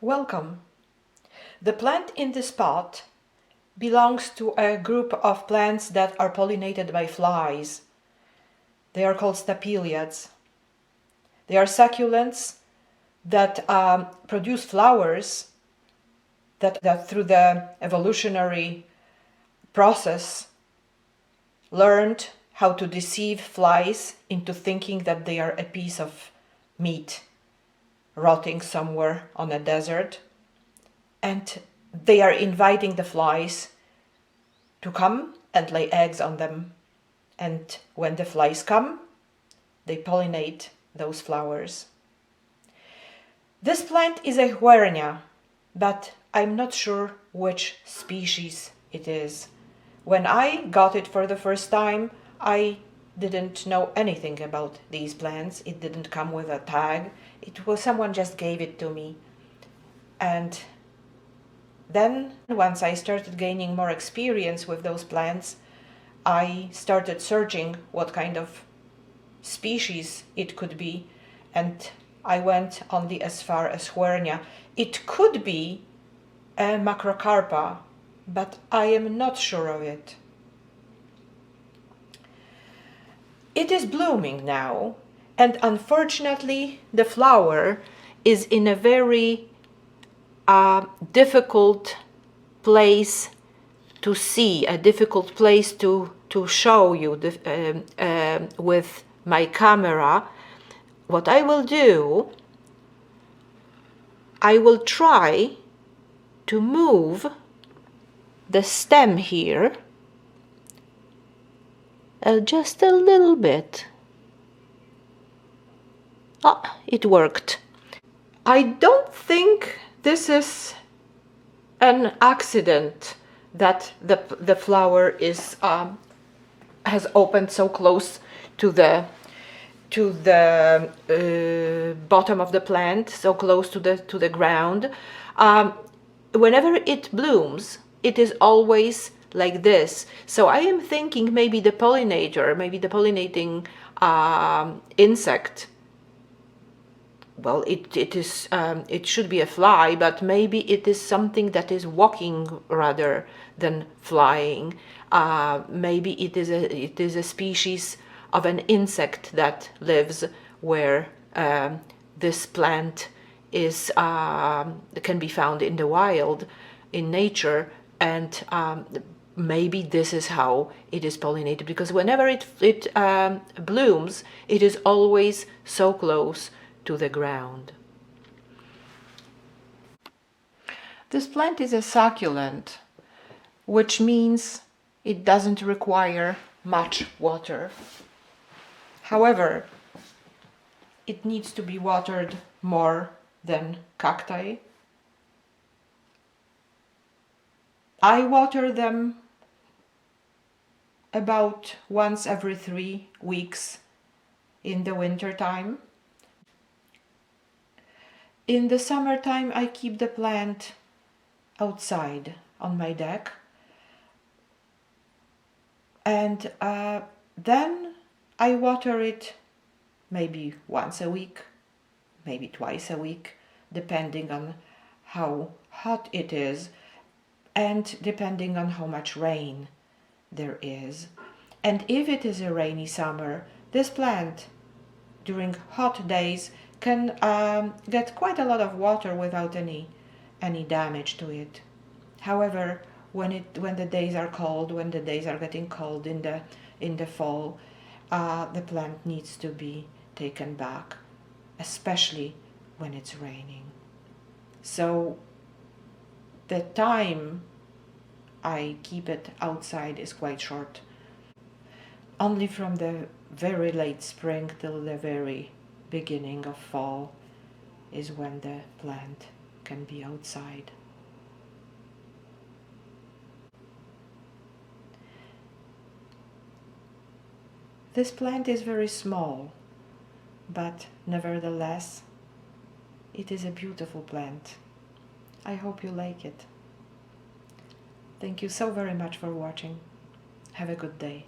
Welcome. The plant in this pot belongs to a group of plants that are pollinated by flies. They are called Stapeliads. They are succulents that produce flowers that through the evolutionary process learned how to deceive flies into thinking that they are a piece of meat rotting somewhere on a desert. And they are inviting the flies to come and lay eggs on them. And when the flies come, they pollinate those flowers. This plant is a Huernia, but I'm not sure which species it is. When I got it for the first time, I didn't know anything about these plants. It didn't come with a tag. Someone just gave it to me. And then, once I started gaining more experience with those plants, I started searching what kind of species it could be, and I went only as far as Huernia. It could be a macrocarpa, but I am not sure of it. It is blooming now, and unfortunately the flower is in a very difficult place to see, a difficult place to show you with my camera. What I will do, I will try to move the stem here just a little bit. Ah, it worked. I don't think this is an accident that the flower is has opened so close to the bottom of the plant, so close to the ground. Whenever it blooms, it is always like this. So I am thinking maybe the pollinator, maybe the pollinating insect. Well, it should be a fly, but maybe it is something that is walking rather than flying. Maybe it is a species of an insect that lives where this plant is can be found in the wild, in nature, and maybe this is how it is pollinated, because whenever it blooms, it is always so close to the ground. This plant is a succulent, which means it doesn't require much water. However, it needs to be watered more than cacti. I water them about once every 3 weeks in the winter time. In the summertime, I keep the plant outside on my deck, and then I water it maybe once a week, maybe twice a week, depending on how hot it is and depending on how much rain there is. And if it is a rainy summer, this plant during hot days can get quite a lot of water without any damage to it. However, when the days are cold, when the days are getting cold in the fall, the plant needs to be taken back, especially when it's raining. So the time I keep it outside is quite short. Only from the very late spring till the very beginning of fall is when the plant can be outside. This plant is very small, but nevertheless, it is a beautiful plant. I hope you like it. Thank you so very much for watching. Have a good day.